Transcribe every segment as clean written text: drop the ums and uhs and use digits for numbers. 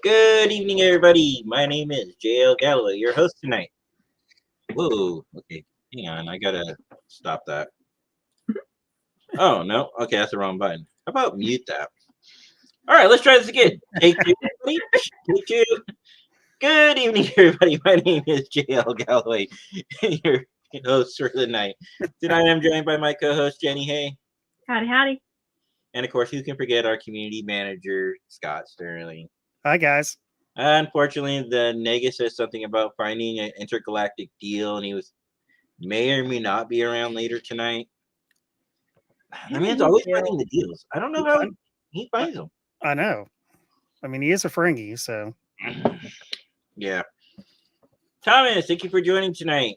Good evening, everybody. My name is JL Galloway, your host tonight. Whoa, okay, hang on, I gotta stop that. Oh, no, okay, that's the wrong button. How about mute that? All right, let's try this again. Take two, everybody. Take two. Good evening, everybody. My name is JL Galloway, your host for the night. Tonight, I'm joined by my co-host, Jenny Hay. Howdy, howdy. And, of course, who can forget our community manager, Scott Sterling. Hi, guys. Unfortunately, the Nega says something about finding an intergalactic deal, and he may or may not be around later tonight. I mean, it's always finding the deals. I don't know how he finds them. I know. I mean, he is a Ferengi, so. Yeah. Thomas, thank you for joining tonight.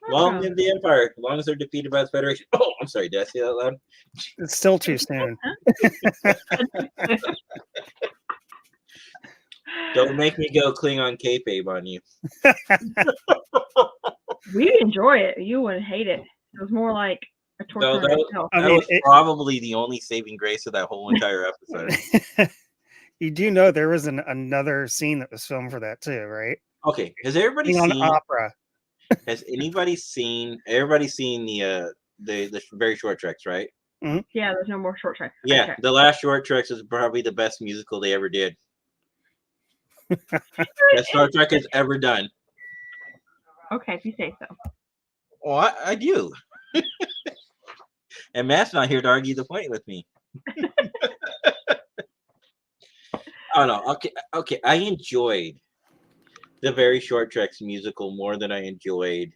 Long live the Empire. As long as they're defeated by the Federation. Oh, I'm sorry. Did I say that loud? It's still too soon. Don't make me go Klingon kayfabe on you. We enjoy it. You wouldn't hate it. It was more like a torture in itself. I That mean, was probably the only saving grace of that whole entire episode. you do know there was another scene that was filmed for that too, right? Okay, has everybody Being on seen? opera. Has anybody seen? Everybody seen the very short treks, right? Yeah, there's no more short trek. Yeah, the last short treks is probably the best musical they ever did. That Star Trek has ever done. Okay, if you say so. Well, I do. And Matt's not here to argue the point with me. Oh no, okay. I enjoyed the very short treks musical more than I enjoyed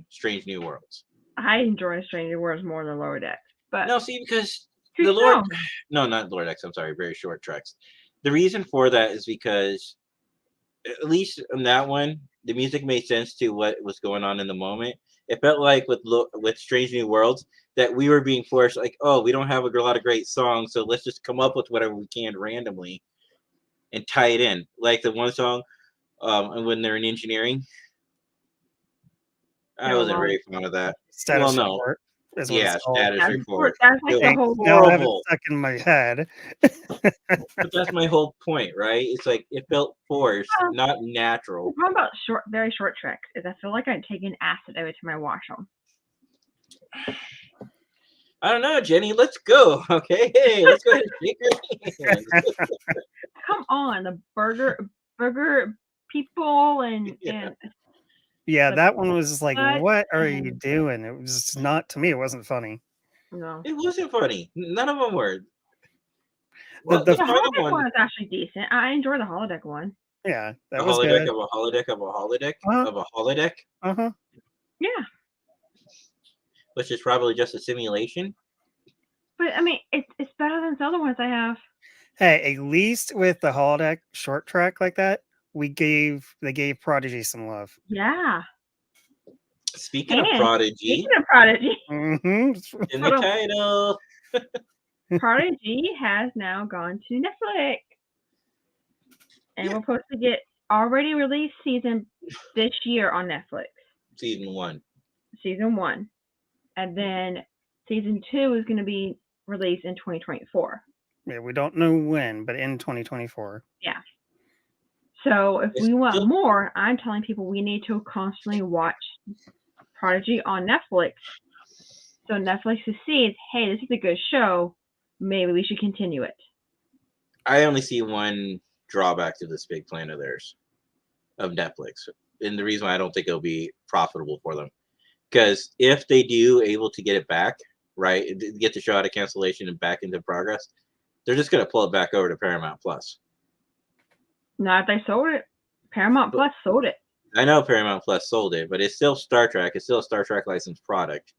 Strange New Worlds. I enjoy Stranger Worlds more than Lower Decks, but No, see, because Too the Lord, slow. no, not Lord X. I'm sorry, very short treks. The reason for that is because, at least in that one, the music made sense to what was going on in the moment. It felt like with Strange New Worlds that we were being forced, like, oh, we don't have a lot of great songs, so let's just come up with whatever we can randomly and tie it in. Like the one song, and when they're in engineering, I Yeah, wasn't well, very fond of that. Status Well, no. report is what Yeah, it's called. status report. That's like It the was whole. Now I have it horrible. stuck in my head. But that's my whole point, right? It's like it felt forced, not natural. The problem about very short treks is I feel like I'd taken acid every time I watch them. I don't know, Jenny. Let's go. Okay, hey, let's go ahead and shake your hand. Come on, the burger people and Yeah, The- that one was like, but- what are you doing? It was not, to me, it wasn't funny. no. It wasn't funny. None of them were. The- Well, the the The final holodeck one one, is actually decent. I enjoy the holodeck one. Yeah, that a was holodeck good. of a holodeck of a holodeck Uh-huh. of a holodeck, Uh-huh. Yeah, which is probably just a simulation. but I mean, it's better than the other ones I have. Hey, at least with the holodeck short track like that, they gave Prodigy some love. Yeah. Speaking of And Prodigy, Speaking of Prodigy, Mm-hmm. in the title, Prodigy has now gone to Netflix, and Yeah. we're supposed to get already released season this year on Netflix, season 1. season 1, and then season 2 is going to be released in 2024. Yeah, we don't know when, but in 2024. Yeah. So if It's we want still- more, I'm telling people we need to constantly watch Prodigy on Netflix. So Netflix sees, hey, this is a good show. Maybe we should continue it. I only see one drawback to this big plan of theirs, of Netflix, and the reason why I don't think it'll be profitable for them, because if they do able to get it back, right, get the show out of cancellation and back into progress, they're just going to pull it back over to Paramount Plus. Now, if they sold it, Paramount Plus sold it. I know Paramount Plus sold it, but it's still Star Trek. It's still a Star Trek licensed product,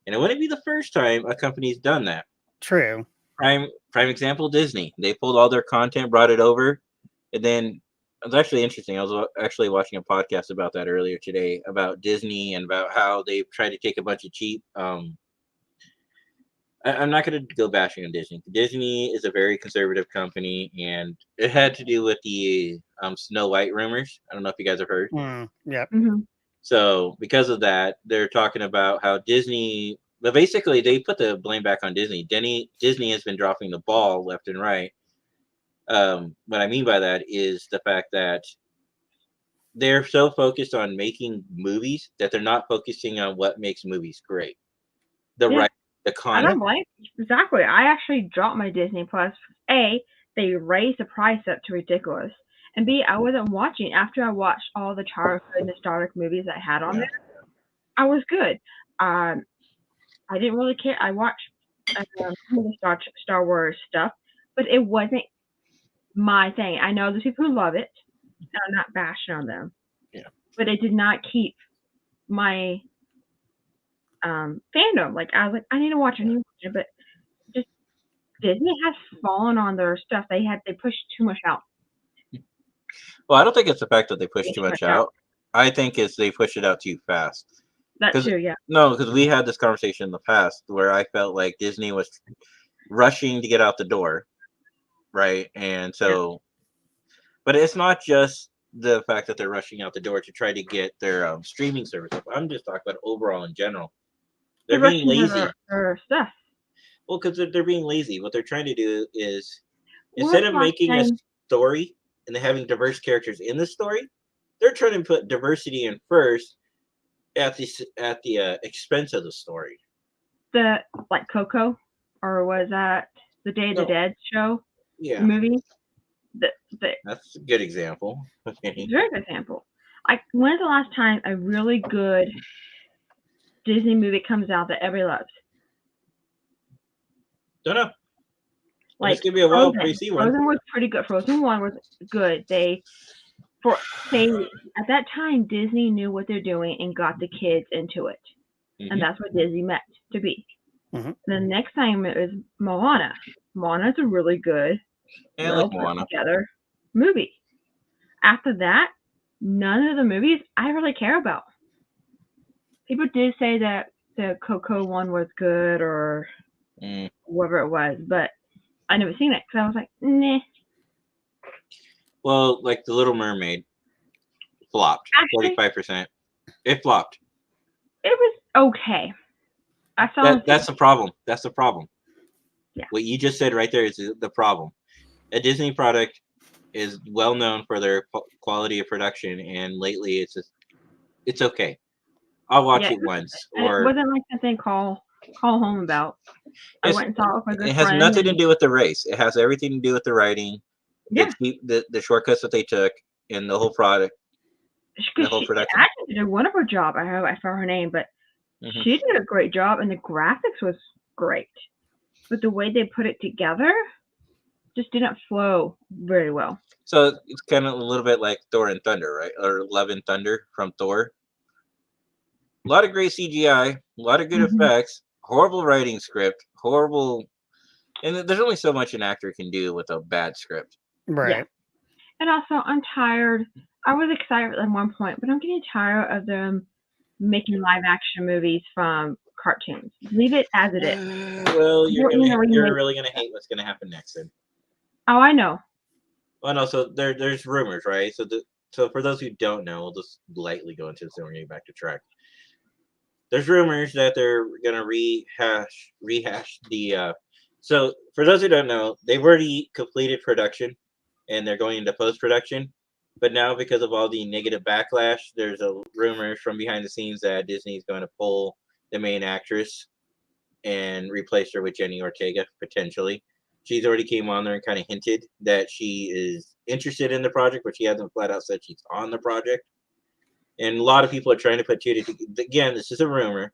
and it wouldn't be the first time a company's done that. True. Prime example, Disney. They pulled all their content, brought it over, and then it was actually interesting. I was actually watching a podcast about that earlier today, about Disney and about how they've tried to take a bunch of cheap. I'm not going to go bashing on Disney. Disney is a very conservative company, and it had to do with the Snow White rumors. I don't know if you guys have heard. Yep. Mm-hmm. So because of that, they're talking about how Disney, but basically they put the blame back on Disney. Disney has been dropping the ball left and right. What I mean by that is the fact that they're so focused on making movies that they're not focusing on what makes movies great. The I content. don't blame exactly. I actually dropped my Disney Plus. A, they raised the price up to ridiculous. And B, I wasn't watching after I watched all the childhood nostalgic movies I had on there. I was good. I didn't really care. I watched some of the Star Wars stuff, but it wasn't my thing. I know there's people who love it, and I'm not bashing on them. Yeah. But it did not keep my fandom. Like I was like, I need to watch it, but just Disney has fallen on their stuff. They pushed too much out. Well, I don't think it's the fact that they push too much out. I think it's they push it out too fast. That too, yeah. No, because we had this conversation in the past where I felt like Disney was rushing to get out the door, right? And so But it's not just the fact that they're rushing out the door to try to get their streaming service up. I'm just talking about overall in general. They're being lazy. Their stuff. Well, because they're being lazy. What they're trying to do is When instead was of the last making a time- story and then having diverse characters in the story, they're trying to put diversity in first at the expense of the story. the like Coco, or was that the Day of the No. Dead show Yeah, movie? The that's a good example. Okay. very good example. Like, when's the last time a really good Disney movie comes out that everybody loves? Don't know. Like, It's gonna be a while Frozen. before you see one. Frozen was pretty good. Frozen 1 was good. At that time, Disney knew what they're doing and got the kids into it. Mhm. And that's what Disney meant to be. Mhm. The next time it was Moana. Moana's a really good, Yeah, I well like put Moana. together movie. After that, none of the movies I really care about. People did say that the Coco one was good or Mm. whatever it was, but I never seen it because I was like, nah. Well, like the Little Mermaid flopped Actually, 45%. It flopped. it was okay. I saw That's the problem. That's the problem. Yeah. What you just said right there is the problem. A Disney product is well known for their quality of production, and lately it's okay. I'll watch Yeah, it once, and it or wasn't like something call home about. I It's- went and saw it with my good it has friend. nothing to and- do with the race. It has everything to do with the writing, Yeah, the shortcuts that they took, and the whole product. the whole she production. actually did a wonderful job. I forgot her name, but Mhm. she did a great job, and the graphics was great. But the way they put it together just didn't flow very well. So it's kind of a little bit like Thor and Thunder, right? Or Love and Thunder from Thor. A lot of great CGI, a lot of good Mhm. effects, horrible writing script, horrible. And there's only so much an actor can do with a bad script. Right. And also, I'm tired. I was excited at one point, but I'm getting tired of them making live action movies from cartoons. Leave it as it is. Well, You don't need to you're remake- really gonna hate what's gonna happen next then. Oh, I know. Well, no, so there's rumors, right? So for those who don't know, we'll just lightly go into this and we're getting back to track. There's rumors that they're gonna rehash the. So for those who don't know, they've already completed production, and they're going into post production. But now, because of all the negative backlash, there's a rumor from behind the scenes that Disney is going to pull the main actress and replace her with Jenny Ortega potentially. She's already came on there and kind of hinted that she is interested in the project, but she hasn't flat out said she's on the project. And a lot of people are trying to put two together. Again, this is a rumor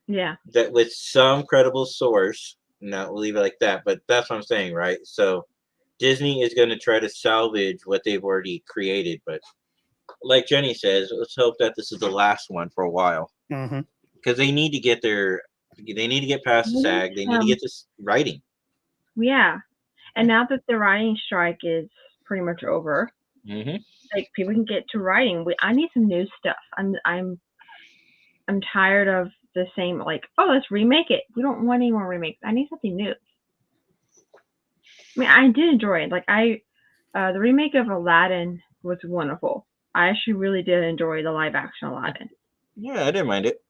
Yeah. that with some credible source. No, we'll leave it like that. But that's what I'm saying, right? So Disney is going to try to salvage what they've already created. But like Jenny says, let's hope that this is the last one for a while, Mm-hmm. because they need to get past the SAG. They need to get this writing. Yeah. And now that the writing strike is pretty much over, Mm-hmm. like people can get to writing. I need some new stuff. I'm tired of the same, like, oh, let's remake it. We don't want any more remakes. I need something new. I mean, I did enjoy it. Like the remake of Aladdin was wonderful. I actually really did enjoy the live action Aladdin. Yeah, I didn't mind it.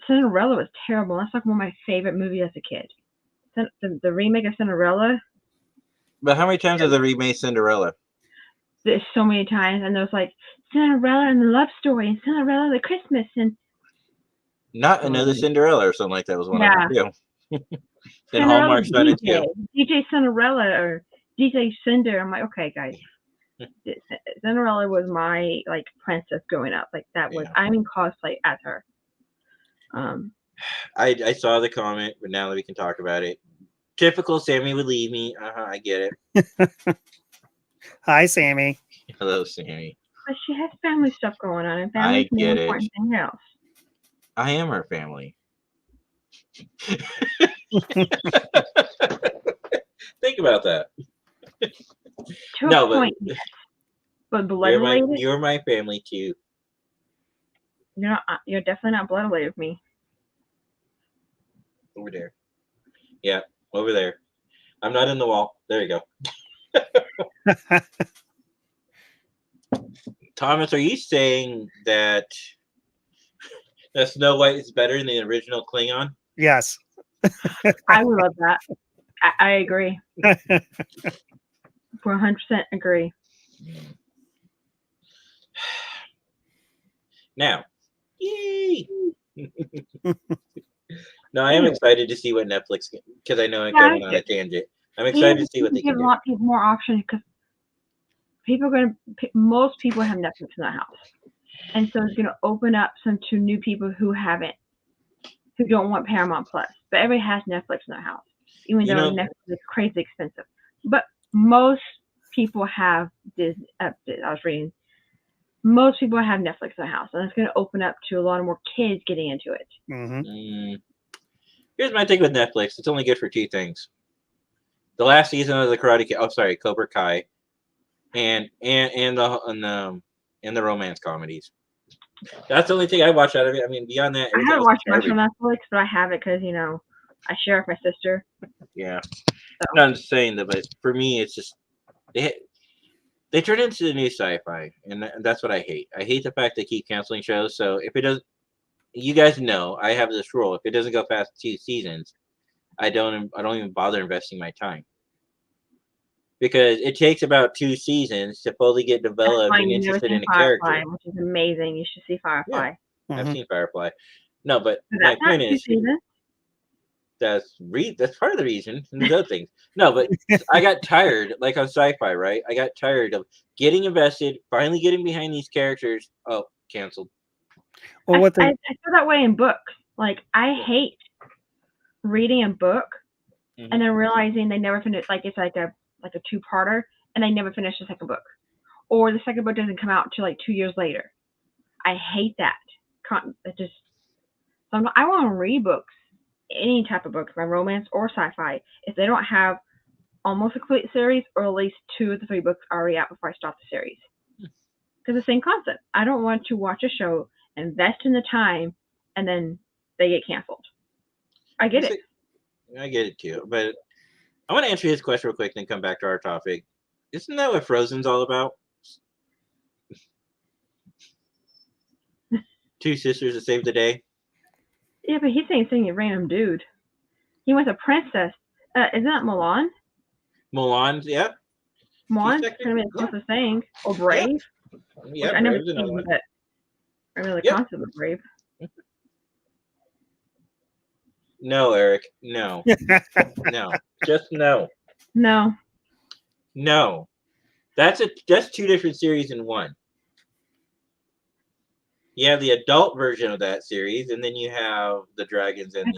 Cinderella was terrible. That's like one of my favorite movies as a kid. The remake of Cinderella, But how many times have they remade Cinderella? there's so many times, and there's like Cinderella and the love story, and Cinderella the Christmas, and Not another Cinderella or something like that was one Yeah. of them too. Then Cinderella Hallmark's done it DJ, too. DJ Cinderella or DJ Cinder. I'm like, okay, guys. Cinderella was my like princess growing up. Like that was I'm in cosplay as her. I saw the comment, but now that we can talk about it. Typical Sammy would leave me. I get it. Hi, Sammy. Hello, Sammy. But she has family stuff going on, and I family's more get it. important than else. I am her family. Think about that. To No, a but- point, yes. But blood related, You're my family too. you're not. You're definitely not blood related with me. Over there. Yeah, over there. I'm not in the wall. There you go. Thomas, are you saying that Snow White is better than the original Klingon? Yes. I would love that. I agree. 100% agree. Now, yay! No, I am excited to see what Netflix, because I know I kind of went on a tangent. I'm excited to see what they can give a do. lot of people more options because most people have Netflix in their house, and so it's going to open up to new people who don't want Paramount Plus, but everybody has Netflix in their house, even though Netflix is crazy expensive. But most people have Disney. Most people have Netflix in their house, and it's going to open up to a lot more kids getting into it. Mm-hmm. Here's my thing with Netflix. It's only good for two things. The last season of the Cobra Kai, and the romance comedies. That's the only thing I watch out of it. I mean, beyond that, I haven't watched much on Netflix, but I have it because I share it with my sister. Yeah, so. No, I'm just saying that, but for me, it's just they turn into the new sci-fi, and that's what I hate. I hate the fact they keep canceling shows. So if it does, you guys know I have this rule: if it doesn't go past 2 seasons, I don't even bother investing my time, because it takes about 2 seasons to fully get developed and interested in a character. Which is amazing. You should see Firefly. Yeah. I've seen Firefly. No, but my point is, that's part of the reason. And there's other things. No, but I got tired, like on Sci-Fi, right? I got tired of getting invested, finally getting behind these characters. Oh, canceled. Well, I feel that way in books. Like, I hate reading a book and then realizing they never finish. Like, it's like a 2-parter, and they never finish the second book, or the second book doesn't come out till like 2 years later. I hate that. I want to read books, any type of book, by romance or sci-fi, if they don't have almost a complete series or at least 2 of the 3 books already out before I start the series. Because the same concept. I don't want to watch a show, invest in the time, and then they get canceled. I get it. I get it too, but I want to answer his question real quick, then come back to our topic. Isn't that what Frozen's all about? 2 sisters to save the day. Yeah, but he's saying a random dude. He wants a princess. Isn't that Mulan? Mulan, yeah. Mulan's kind of the closest thing. Or Brave. Yeah, I never seen it, but I really concept of Brave. No, Eric. No. No. Just no. No. No. That's 2 different series in one. You have the adult version of that series, and then you have the dragons and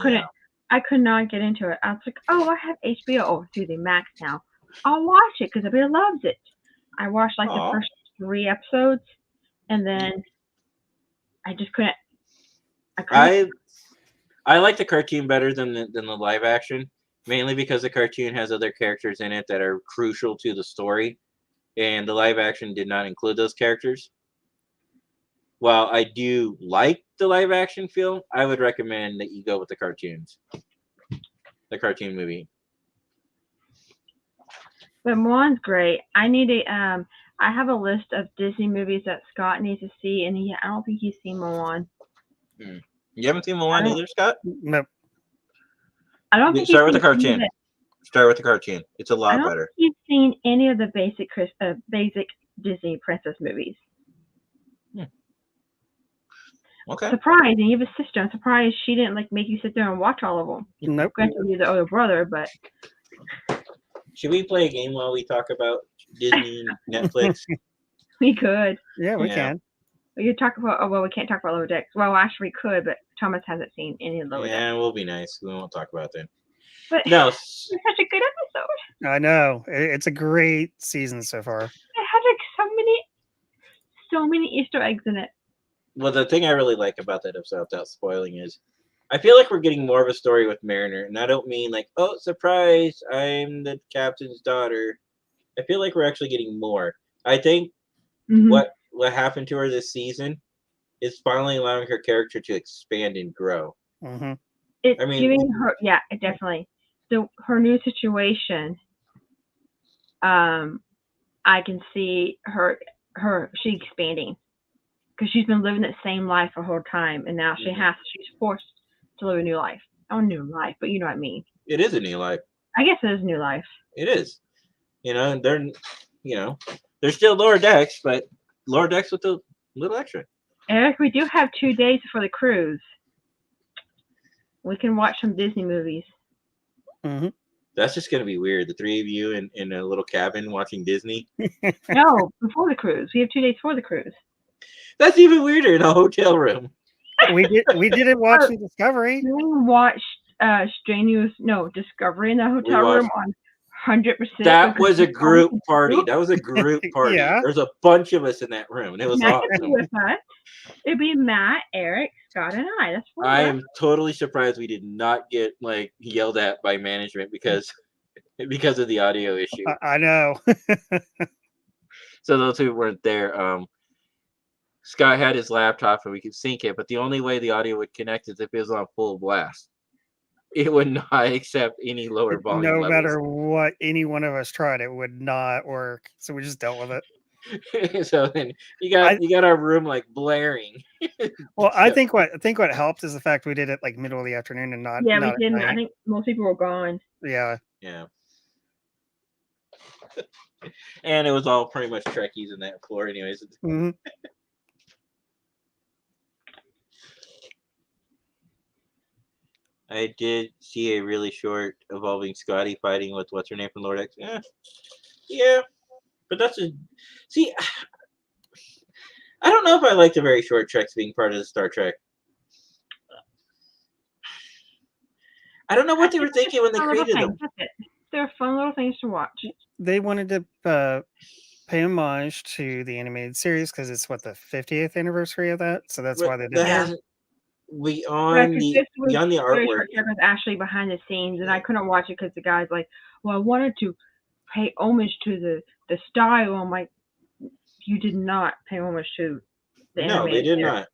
I could not get into it. I was like, oh, I have HBO. Oh, through the Max now. I'll watch it because everybody loves it. I watched like the first 3 episodes, and then I just couldn't. I like the cartoon better than the live action, mainly because the cartoon has other characters in it that are crucial to the story, and the live action did not include those characters. While I do like the live action film, I would recommend that you go with the cartoons. The cartoon movie. But Mulan's great. I have a list of Disney movies that Scott needs to see, and I don't think he's seen Mulan. You haven't seen Mulan either, Scott? Nope. I don't think start with the cartoon. Start with the cartoon. It's a lot better. I don't think he's seen any of the basic Disney princess movies. Okay. Surprised, and you have a sister. I'm surprised she didn't make you sit there and watch all of them. Nope. Granted, you're the older brother, but. Should we play a game while we talk about Disney, Netflix? We could. Yeah, we can. You talk about. We can't talk about Lower Decks. Well, actually, we could, but Thomas hasn't seen any of Lower Decks. Yeah, we'll be nice. We won't talk about that. But no, it's such a good episode. I know. It's a great season so far. It has so many Easter eggs in it. Well, the thing I really like about that episode, without spoiling, is I feel like we're getting more of a story with Mariner, and I don't mean like, oh, surprise, I'm the captain's daughter. I feel like we're actually getting more. I think what happened to her this season is finally allowing her character to expand and grow. It's giving her, definitely. So her new situation, I can see her she's expanding because she's been living that same life her whole time, and now she's forced to live a new life. Oh, new life, but you know what I mean. It is a new life. I guess it is a new life. It is. They're still lower decks, but lower decks with a little extra. Eric, we do have 2 days for the cruise. We can watch some Disney movies. Mm-hmm. That's just going to be weird. The three of you in a little cabin watching Disney. No, before the cruise. We have 2 days for the cruise. That's even weirder in a hotel room. We didn't watch the Discovery. We watched Discovery in the hotel room on 100%. That was a group party. That was a group party. Yeah. There's a bunch of us in that room, and it was awesome. With us. It'd be Matt, Eric, Scott, and I. That's I am totally surprised we did not get yelled at by management because of the audio issue. I know. So those who weren't there, Scott had his laptop and we could sync it, but the only way the audio would connect is if it was on full blast. It would not accept any lower volume. No levels. matter what any one of us tried, it would not work. So we just dealt with it. So then you got our room blaring. Well, I think what helped is the fact we did it middle of the afternoon and not. Yeah, not we didn't. I think most people were gone. Yeah. Yeah. And it was all pretty much Trekkies in that floor, anyways. Mm-hmm. I did see a really short evolving Scotty fighting with what's her name from Lord X. Yeah, but that's see. I don't know if I like the very short treks being part of the Star Trek. I don't know what they were thinking when they created them. They're fun little things to watch. They wanted to pay homage to the animated series because it's the 50th anniversary of that, so that's why they did that. Beyond the artwork, it was actually behind the scenes, and I couldn't watch it because the guy's like, "Well, I wanted to pay homage to the style." I'm like, "You did not pay homage to the No, they did not.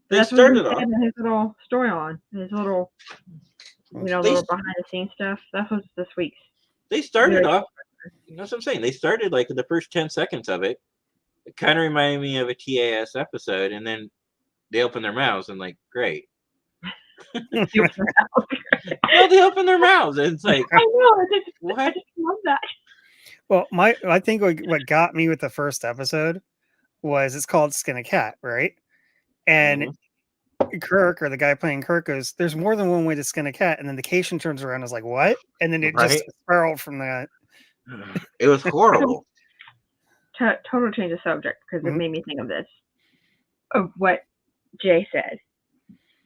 They That's started off his little story on his little, little behind the scenes stuff. That was this week's. They started off. That's what I'm saying. They started the first 10 seconds of it. It kind of reminded me of a TAS episode, and then they open their mouths and great. No, they open their mouths and it's I know. What? I just love that. Well, I think what got me with the first episode was it's called Skin a Cat, right? And Kirk, or the guy playing Kirk, goes, "There's more than one way to skin a cat," and then the Cation turns around and is like, "What?" And then it just spiraled from that. It was horrible. Total change of subject because it made me think of this. Of what Jay said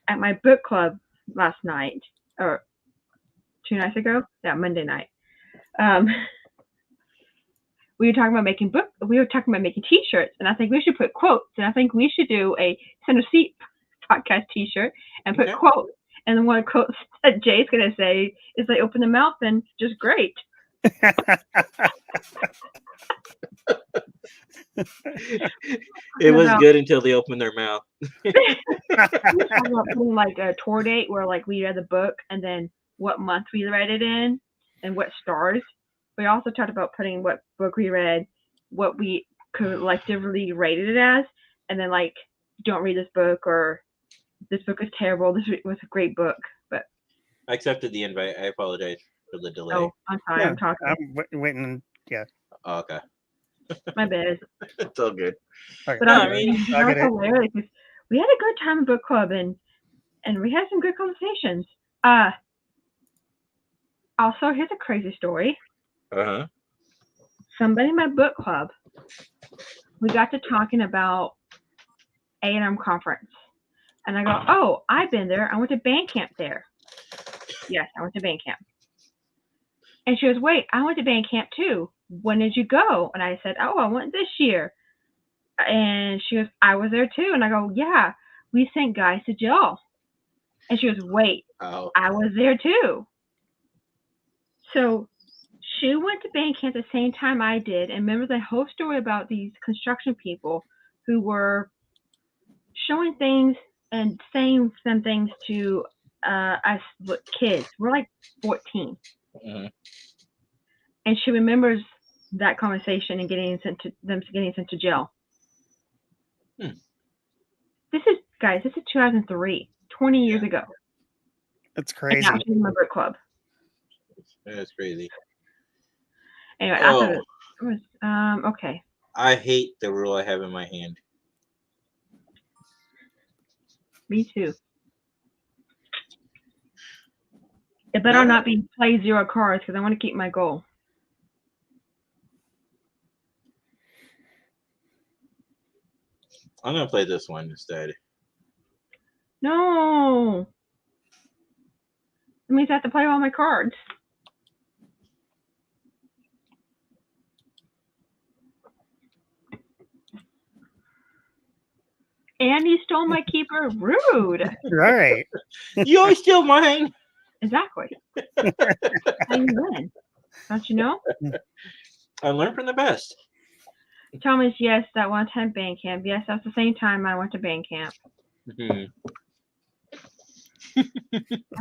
at my book club last night, or 2 nights ago. Yeah, Monday night. We were talking about making T-shirts, and I think we should put quotes, and I think we should do a Center Seat podcast T-shirt and put quotes. And the one quote that Jay's gonna say is, "They open the mouth and just great." It was good until they opened their mouth. Putting a tour date where we read the book and then what month we read it in and what stars. We also talked about putting what book we read, what we collectively rated it as, and then don't read this book, or this book is terrible, this was a great book. But I accepted the invite. I apologize for the delay. Oh, I'm sorry. Yeah, I'm talking. I'm waiting. Yeah. Oh, okay. My bad. It's all good. Okay. But I mean, that was hilarious because we had a good time in book club and we had some good conversations. Also, here's a crazy story. Somebody in my book club, we got to talking about A&M conference. And I go, "Oh, I've been there. I went to band camp there." Yes, I went to band camp. And she goes, "Wait, I went to band camp too. When did you go?" And I said, "Oh, I went this year." And she goes, "I was there too." And I go, "Yeah, we sent guys to jail." And she goes, "Wait, I was there too." So she went to band camp the same time I did, and remember the whole story about these construction people who were showing things and saying some things to us kids. We're 14. And she remembers that conversation and getting sent to jail. Hmm. This is 2003, 20 years ago. That's And crazy. now she's in my book club. That's crazy. Anyway, Oh. after this, it was okay. I hate the rule I have in my hand. Me too. It better not be play 0 cards because I want to keep my goal. I'm gonna play this one instead. No. It means I have to play all my cards. And you stole my keeper. Rude. Right. You always steal mine. Exactly. How you win? Don't you know? I learned from the best. Thomas, yes, that one time band camp. Yes, that's the same time I went to band camp. Hmm. I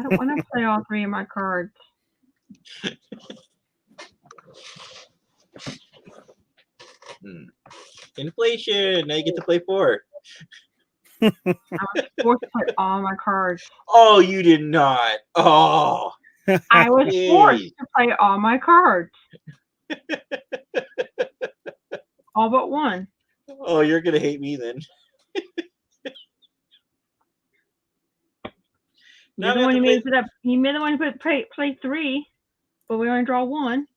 don't want to play all 3 of my cards. Inflation. Now you get to play 4. I was forced to play all my cards. Oh, you did not. Oh. I was forced to play all my cards. All but one. Oh, you're gonna hate me then. You're the one who made it up. You made the one who play 3, but we only draw 1.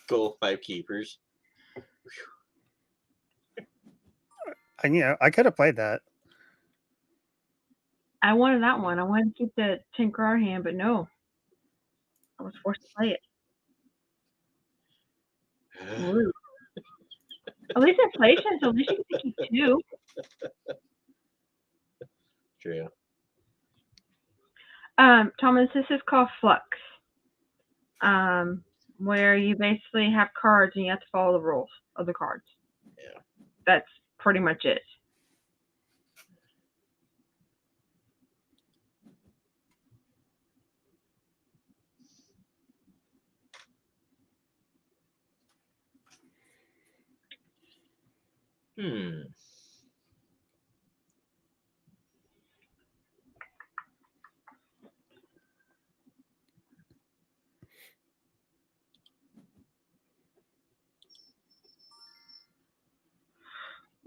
Goal 5 keepers. And I could have played that. I wanted that one. I wanted to keep the 10 card hand, but no. I was forced to play it. Rude. At least inflation, so at least you get to keep 2. True. Thomas, this is called Flux. Where you basically have cards and you have to follow the rules of the cards. Yeah. That's pretty much it.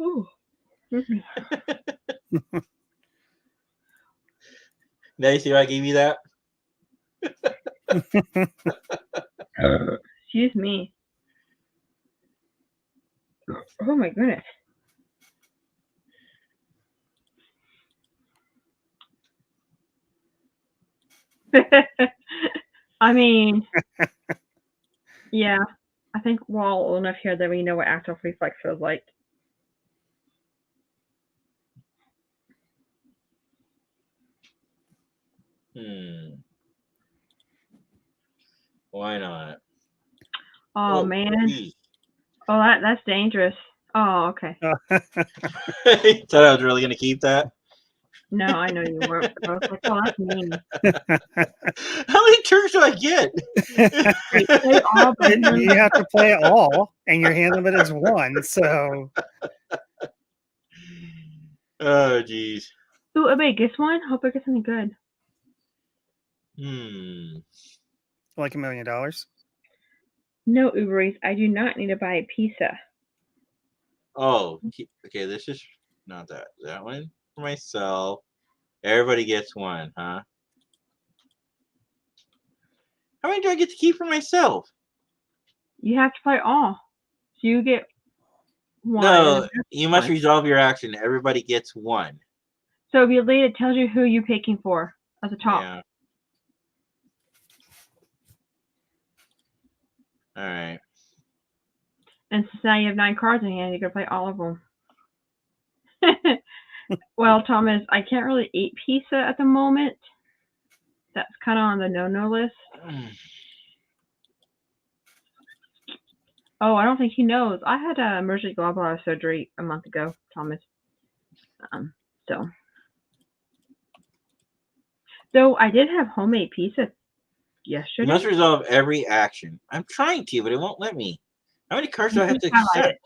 Ooh. Now you see why I gave you that? Excuse me. Oh my goodness. I mean, yeah. I think we're all old enough here that we know what active reflex feels like. Why not? Oh man. Geez. Oh, that's dangerous. Oh, okay. Thought I was really gonna keep that. No, I know you weren't. I was like, oh, that's mean. How many turns do I get? Play all, but You have to play all, and your hand limit is 1. So. Oh, jeez. Ooh, everybody gets one? Hope I get something good. Like $1 million? No, Uber Eats. I do not need to buy a pizza. Oh, okay. This is not that. That one for myself. Everybody gets one, huh? How many do I get to keep for myself? You have to play all. So you get one. No, you must resolve your action. Everybody gets one. So if you lead, it tells you who you're picking for at the top. Yeah. All right. And since now you have 9 cards in hand, you can play all of them. Well, Thomas, I can't really eat pizza at the moment. That's kind of on the no-no list. Oh, I don't think he knows. I had emergency gallbladder surgery a month ago, Thomas. So I did have homemade pizza You yesterday. must resolve every action. I'm trying to, but it won't let me. How many cards do I have to Highlight accept? it.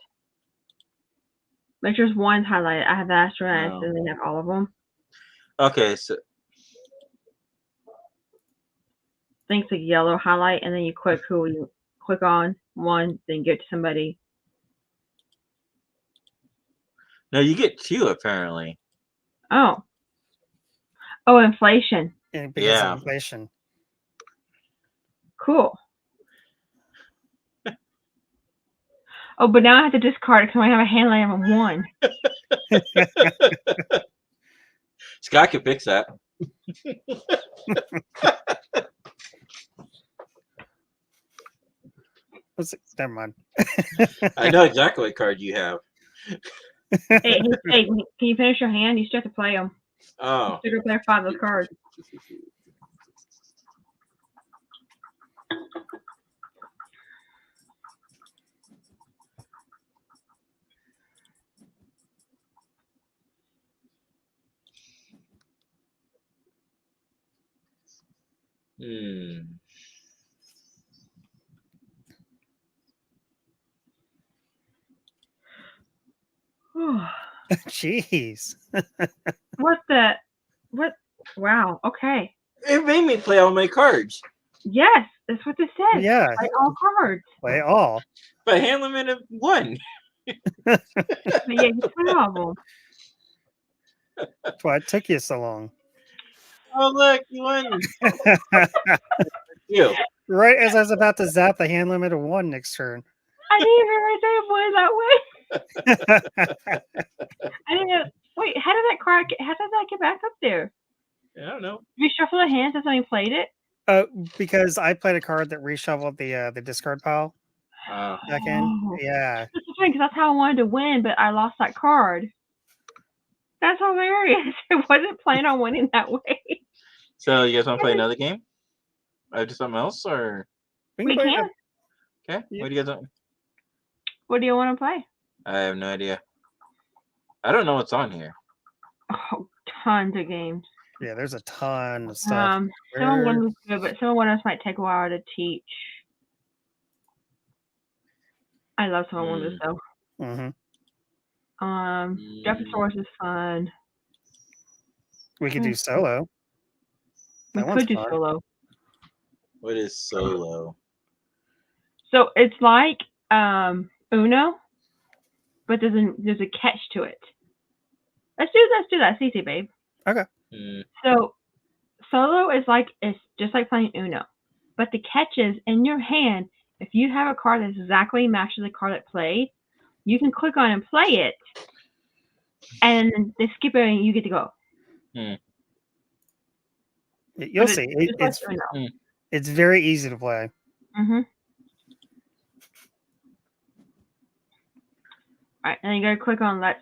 Make sure there's one highlighted. I have the astronauts, No. and they have all of them. Okay, so I think it's a yellow highlight, and then you click who you click on one, then give it to somebody. no, you get 2 apparently. Oh, inflation. And because Yeah. of inflation. Cool. Oh, but now I have to discard it because I have a hand line of 1. Scott can fix that. Never mind. I know exactly what card you have. Hey, can you finish your hand? You still have to play them. Oh. You still play 5 of those cards. Jeez. What? Wow. Okay. It made me play all my cards. Yes, that's what this says. Yeah. Play all cards. Play all. By hand limit of 1. But yeah, you play all of them. That's why it took you so long. Oh look, you won. You. Right as I was about to zap the hand limit of 1 next turn. I didn't even realize I played that way. I didn't know. Wait, how did that get back up there? I don't know. Did you shuffle the hands as I played it? Because I played a card that reshuffled the discard pile back in. Oh. Yeah. That's the thing, because that's how I wanted to win, but I lost that card. That's hilarious. I wasn't planning on winning that way. So you guys want to play another game? Do something else, or We play can. okay? Yeah. What do you guys want? What do you want to play? I have no idea. I don't know what's on here. Oh, tons of games. Yeah, there's a ton of stuff. Some of one was good, but some of one else might take a while to teach. I love some of one of those though. Mm-hmm. Jefferson Source is fun. We could do solo. We That one's could do fun. solo. What is solo? So it's like Uno, but there's a catch to it. Let's do that. It's easy, babe. Okay. So solo is it's just like playing Uno, but the catch is in your hand. If you have a card that exactly matches the card that played, you can click on and play it, and they skip it and you get to go. You'll But see. it's just like Uno. It's very easy to play. Mm-hmm. Alright, and then you gotta click on let's.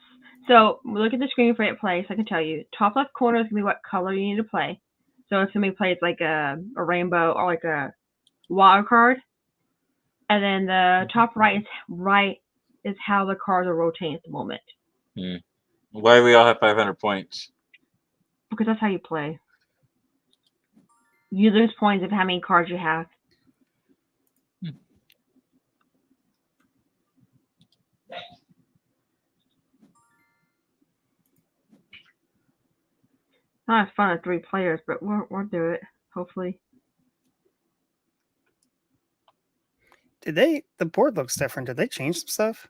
So look at the screen for it plays. I can tell you. Top left corner is gonna be what color you need to play. So if somebody plays like a rainbow or like a wild card, and then the top right is how the cards are rotating at the moment. Why do we all have 500 points? Because that's how you play. You lose points of how many cards you have. Not as fun as 3 players, but we'll do it, hopefully. The board looks different. Did they change some stuff?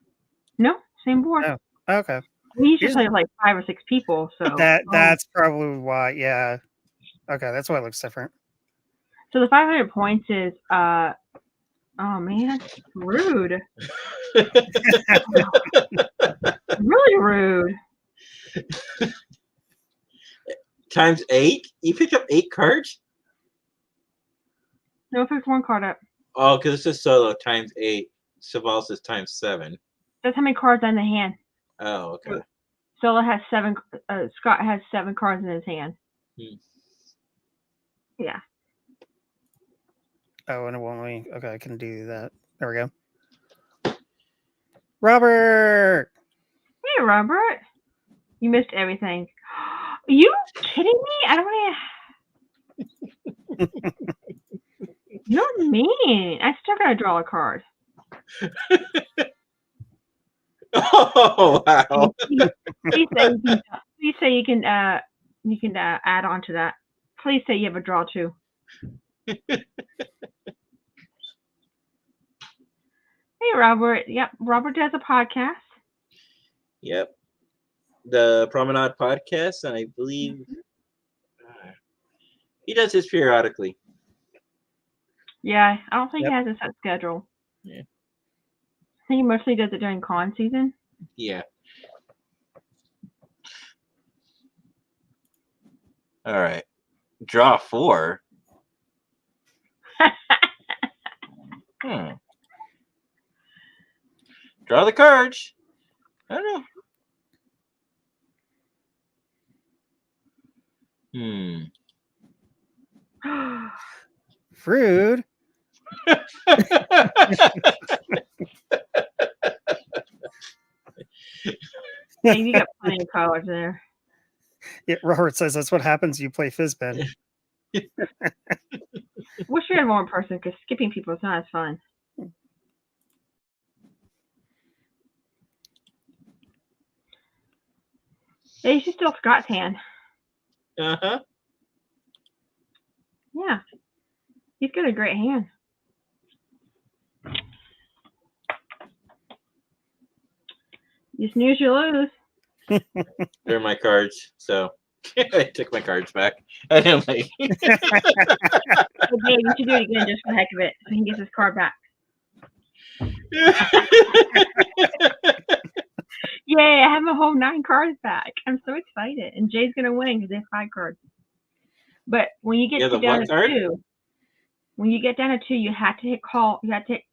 No, same board. Oh, okay. We used to play with like 5 or 6 people, so That's probably why. Yeah. Okay, that's why it looks different. So the 500 points is oh man, rude. Really rude. Times 8? You picked up 8 cards? No, pick 1 card up. Oh, because it says solo times 8. Saval says times 7. That's how many cards are in the hand. Oh, okay. Solo has 7. Scott has 7 cards in his hand. Yeah. Oh, and it won't let me. Okay, I can do that. There we go. Robert! Hey, Robert. You missed everything. Are you kidding me? I don't want to. You're mean. I still gotta draw a card. Oh wow! Please say you can add on to that. Please say you have a draw too. Hey Robert. Yep, Robert does a podcast. Yep, the Promenade Podcast, and I believe he does this periodically. Yeah, I don't think he has a set schedule. Yeah. I think he mostly does it during con season. Yeah. All right. Draw 4. Draw the cards. I don't know. Fruit. Yeah, you got plenty of colors there. Yeah, Robert says that's what happens. You play Fizbin. Wish we had more in person because skipping people is not as fun. Yeah, you should steal Scott's hand. Uh-huh. Yeah. He's got a great hand. You snooze, you lose. They're my cards, so I took my cards back. I didn't like. Hey, Dave, you should do it again just for the heck of it, so he gets his card back. Yay! I have my whole 9 cards back. I'm so excited, and Jay's gonna win because they have 5 cards. But when you get down to 2, you have to hit call. You have to hit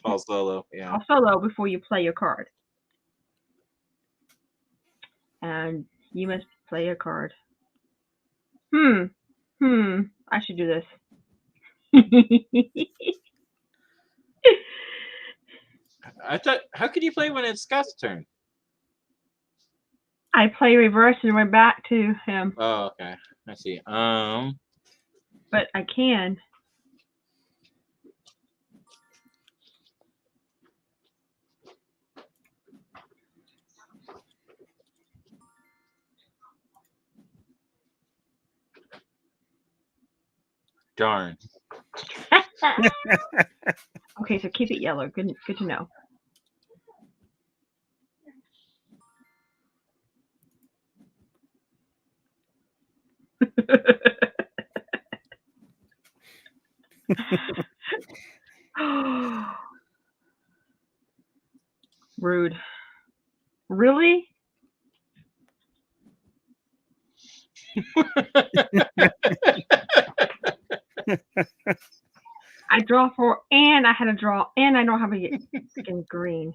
call solo. Yeah. Call solo before you play your card. And you must play a card. I should do this. I thought, how could you play when it's Scott's turn? I play reverse and went back to him. Oh, okay. I see. But I can. Darn. Okay, so keep it yellow. Good to know. Rude. Really? I draw 4 and I had a draw and I don't have a freaking green.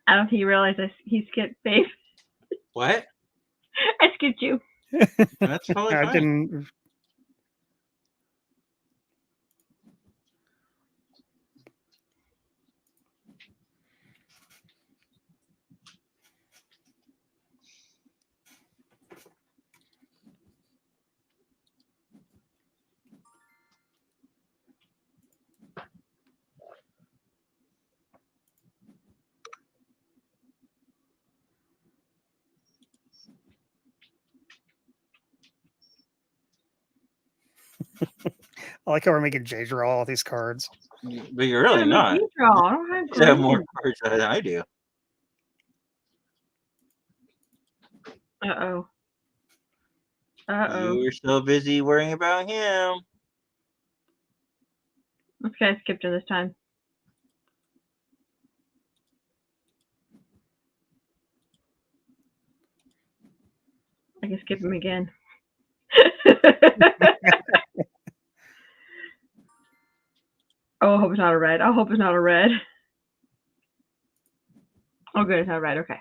I don't think you realize he skipped, babe. What? I skipped you. That's totally fine. I didn't. I like how we're making Jay draw all these cards. But you're really not. You draw. I don't have You have more cards than I do. Uh-oh. You were so busy worrying about him. Okay, I skipped him this time. I can skip him again. Oh, I hope it's not a red. I hope it's not a red. Oh, good, it's not a red. Okay.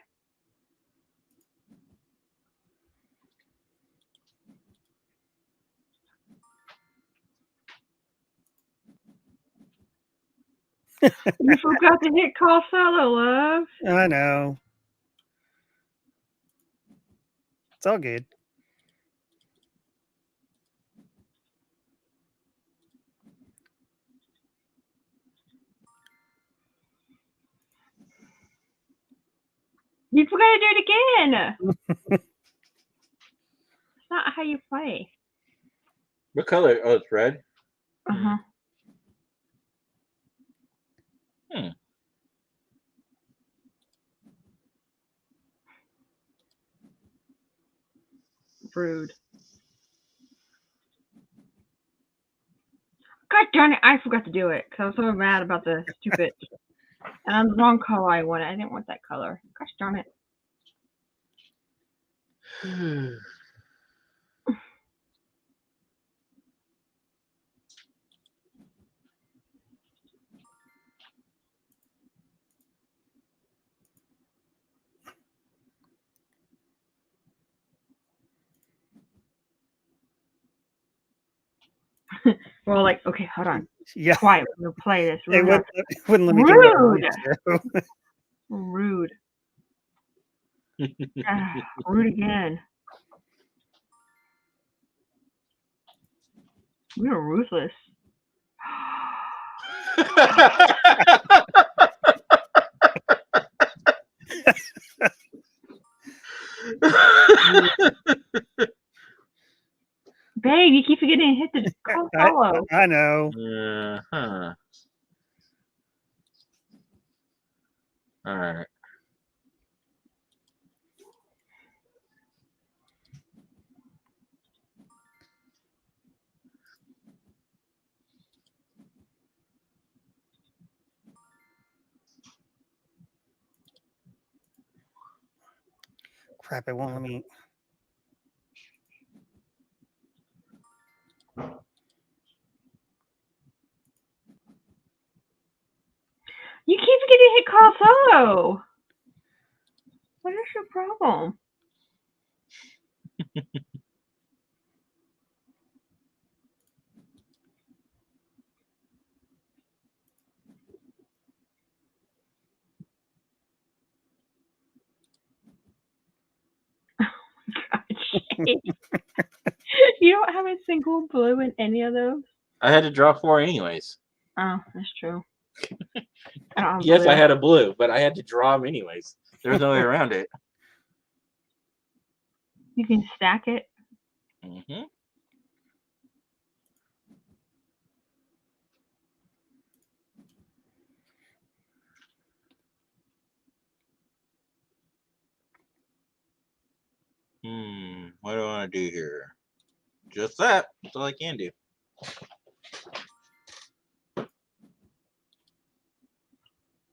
You forgot to hit call solo, love. I know. It's all good. You forgot to do it again. That's not how you play. What color? Oh, it's red. Uh-huh. Rude. God darn it, I forgot to do it because I was so mad about the stupid. And I'm the wrong color I wanted. I didn't want that color. Gosh darn it. Well, like, okay, hold on. Yeah. Quiet. We're gonna play this. It Rude. wouldn't let me do Rude. it. Rude. Rude again. We are ruthless. Babe, you keep forgetting to hit the call follow. I know. All right. Crap, it won't let me. You keep forgetting to hit call solo. What is your problem? You don't have a single blue in any of those? I had to draw 4 anyways. Oh, that's true. I don't have Yes, blue. I had a blue, but I had to draw them anyways. There was no way around it. You can stack it. Mm-hmm. What do I want to do here? Just that. That's all I can do.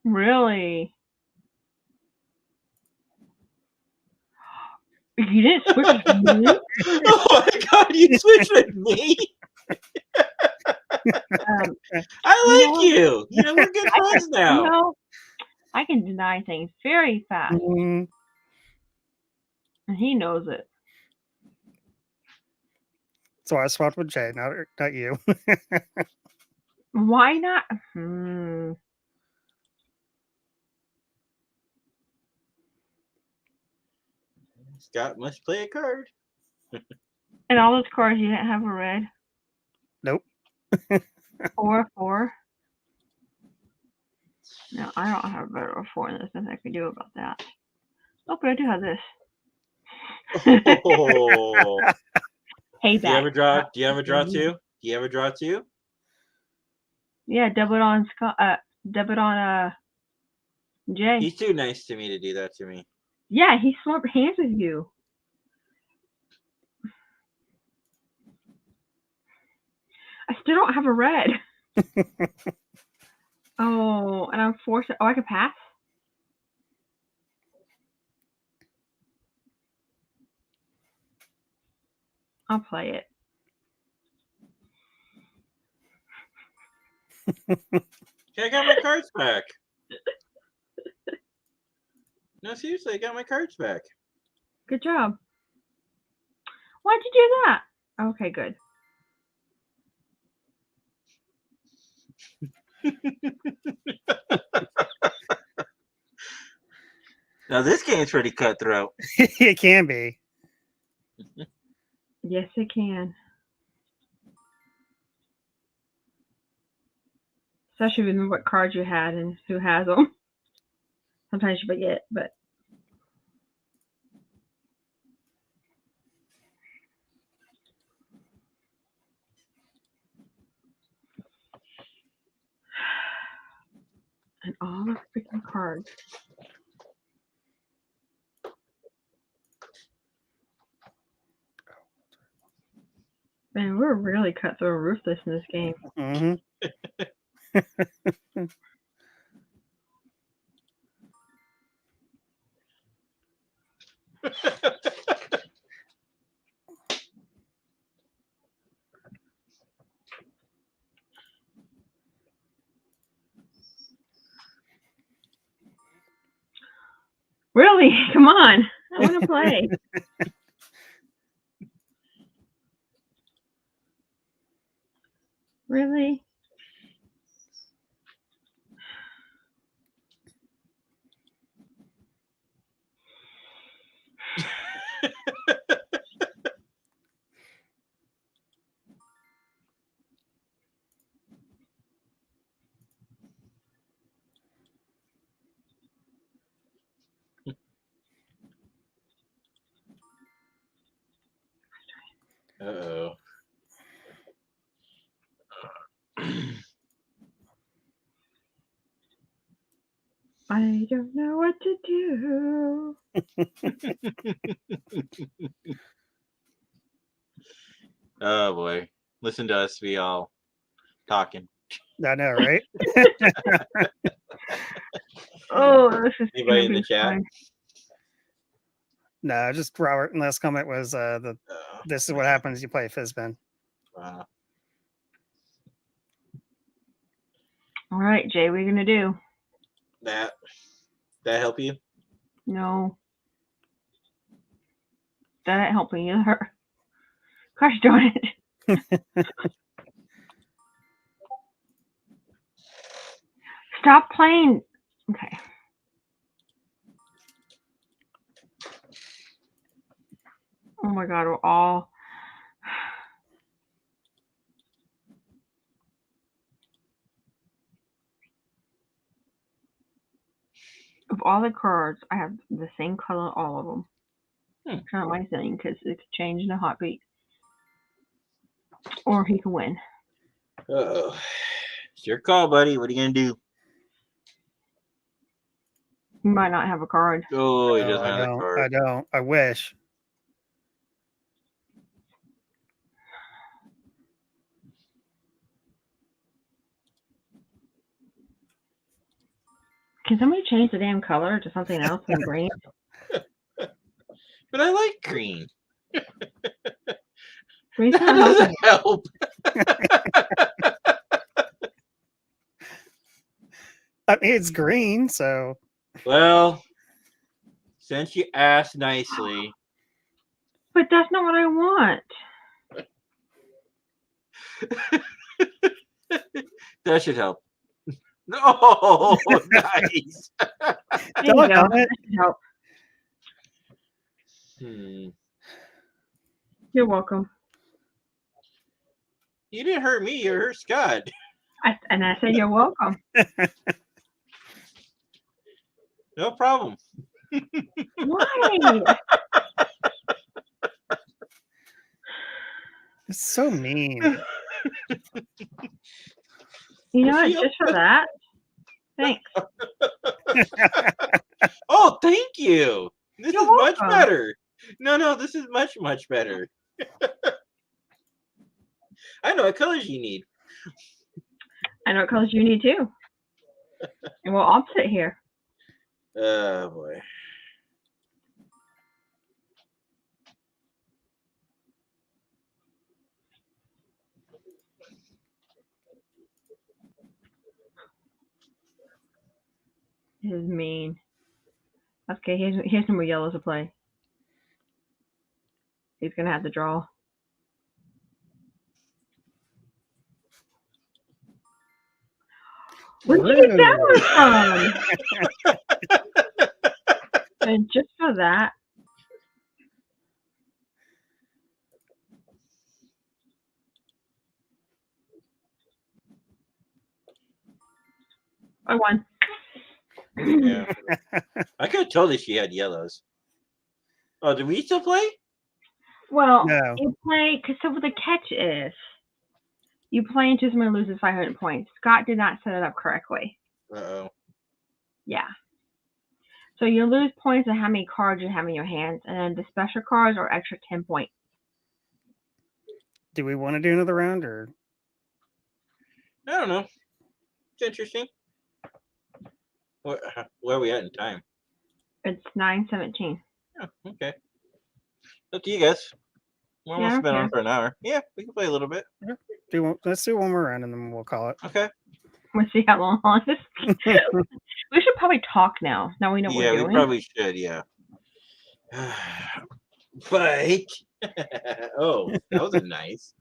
Really? You didn't switch with me? Oh my god, you switched with me? I like you. You know, we're good friends now. You know, I can deny things very fast. Mm, And he knows it. so I swapped with Jay, not you. Why not? Scott must play a card. And all those cards, you didn't have a red? Nope. 4/4. No, I don't have a red or 4, and there's nothing I can do about that. Oh, but I do have this. Oh. Hey, Do you ever draw? Do you ever draw 2? Do you ever draw 2? Yeah, double it on Scott. Double it on Jay. He's too nice to me to do that to me. Yeah, he swapped hands with you. I still don't have a red. Oh, and I'm forced. Oh, I can pass. I'll play it. Okay, I got my cards back. No, seriously, I got my cards back. Good job. Why'd you do that? Okay, good. Now this game's pretty cutthroat. It can be. Yes, it can. Especially with what cards you had and who has them. Sometimes you forget, but and all the freaking cards. Man, we're really cutthroat ruthless in this game. Mm-hmm. Really? Come on. I want to play. Really? Uh-oh. I don't know what to do. Oh boy. Listen to us be all talking. I know, right? Oh, this is Anybody gonna in be the chat? fun. No, just Robert. Last comment was this is what happens. You play Fizzbin. Wow. All right, Jay, what are you gonna do? That help you? No. That ain't helping either. Gosh darn it. Stop playing. Okay. Oh my god, we're all. Of all the cards, I have the same color, all of them. It's not my thing because it could change in a heartbeat. Or he can win. Uh-oh. It's your call, buddy. What are you gonna do? He might not have a card. Oh, he No, doesn't I have a don't. card. I don't. I wish. Can somebody change the damn color to something else than green? But I like green. Green's That not doesn't helping. help. I mean, it's green, so Well, since you asked nicely. But that's not what I want. That should help. No, nice. There you go. Doggone That it. should help. You're welcome. You didn't hurt me. You hurt Scott. And I said you're welcome. No problem. Why? it's so mean. You know what? She- Just for that. Thanks. Oh, thank you. This You're is much welcome. better. No, this is much, much better. I know what colors you need. I know what colors you need too. And we'll opposite here. Oh, boy. This is mean. Okay, here's some more yellows to play. He's gonna have to draw. Where'd you get that one from? And just for that. I won. Yeah. I could have told her she had yellows. Oh, do we still play? Well, No. you play, because so what the catch is, you play until someone loses 500 points. Scott did not set it up correctly. Uh-oh. Yeah. So you lose points on how many cards you have in your hands, and then the special cards are extra 10 points. Do we want to do another round or? I don't know. It's interesting. Where are we at in time? It's 9:17. Oh, okay. Up to you guys. We're Yeah, almost been okay. on for an hour. Yeah, we can play a little bit. Let's do one more round and then we'll call it. Okay. We'll see how long this. We should probably talk now. Now we know what Yeah, we're we doing. probably should. Yeah. But oh, that was nice.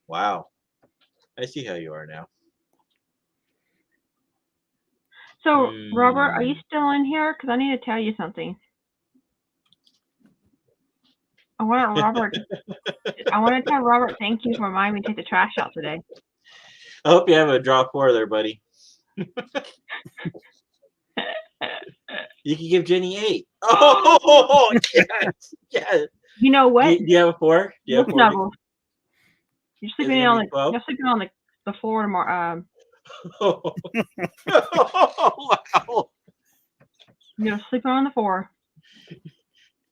Wow. I see how you are now. So, Robert, are you still in here? Because I need to tell you something. I want to tell Robert thank you for reminding me to take the trash out today. I hope you have a draw 4 there, buddy. You can give Jenny 8. Oh, yes, yes. You know what? Do you have a 4? Do you have 4? Snuggles. You're sleeping it on gonna be 12? you're sleeping on the floor tomorrow. Oh, wow. You're sleeping on the floor.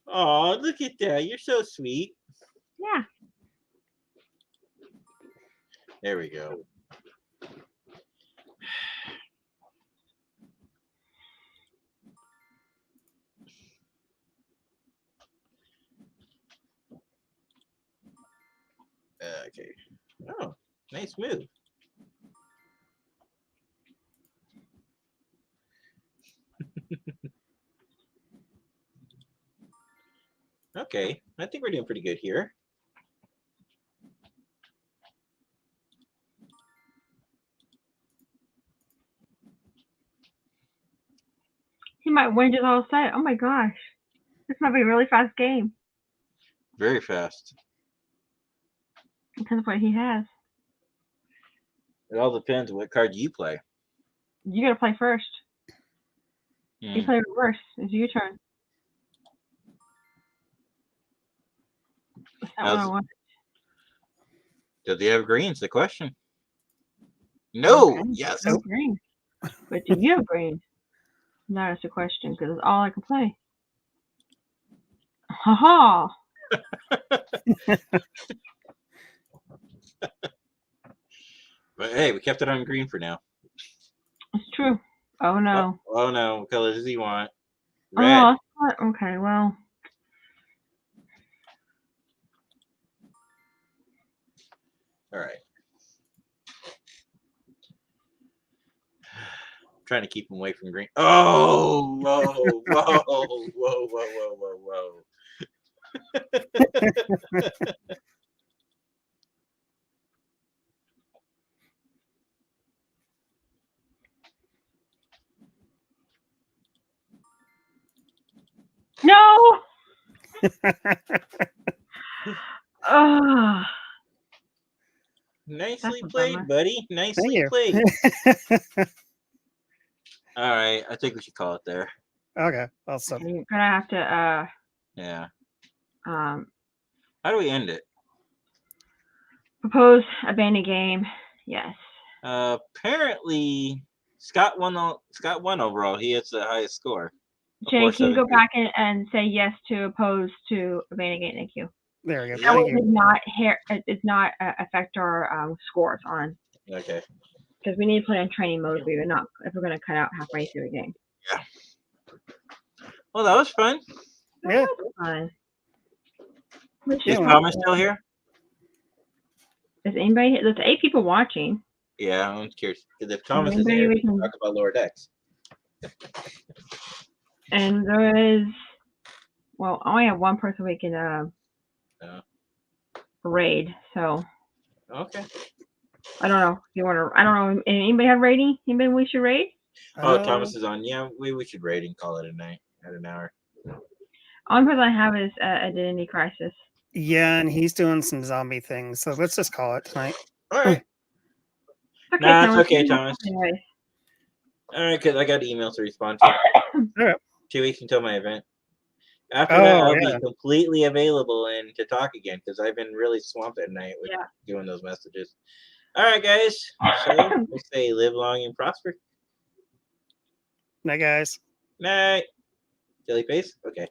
Oh, look at that. You're so sweet. Yeah. There we go. Okay. Oh, nice move. Okay, I think we're doing pretty good here. He might win just all set. Oh my gosh. This might be a really fast game. Very fast. Depends on what he has. It all depends what card you play. You gotta play first. You play reverse. It's your turn. That's not what I want. Does he have greens? The question. No. Okay. Yes. No green. But do you have green? No, that's the question, because it's all I can play. Ha ha! But hey, we kept it on green for now. It's true. Oh no. Oh no. What colors does he want? Red. Oh, okay, well. All right. Trying to keep him away from green. Oh, whoa, whoa, whoa, whoa, whoa, whoa, whoa. No! Oh. Nicely played, buddy. Nicely Thank played. All right, I think we should call it there. Okay, I'll stop. You're gonna have to Yeah. how do we end it? Propose, abandon game. Yes. Apparently Scott won overall. He has the highest score. Jay, can you go back and say yes to oppose to abandon game? Thank you. There we go. That way it does not affect our scores on. Okay. Because we need to play on training mode if we're going to cut out halfway through the game. Yeah. Well, that was fun. Yeah. That was fun. Is Thomas still here? Is anybody? There's 8 people watching. Yeah, I'm curious. Because if Thomas is here, we can talk about lower decks. And there is, well, I only have one person we can raid. So. Okay. I don't know if you want to. I don't know. Anybody have rating? Anybody we should rate? Oh, Thomas is on. Yeah, we should rate and call it a night at an hour. Only person I have is Identity Crisis. Yeah, and he's doing some zombie things, so let's just call it tonight. All right. Okay, Nah, Thomas, it's okay, you know, Thomas. anyways. All right, because I got emails to respond to. All right. 2 weeks until my event. After that, I'll yeah. be completely available and to talk again because I've been really swamped at night with Yeah. doing those messages. All right, guys. So we'll say live long and prosper. Night, guys. Night. Jelly face? Okay.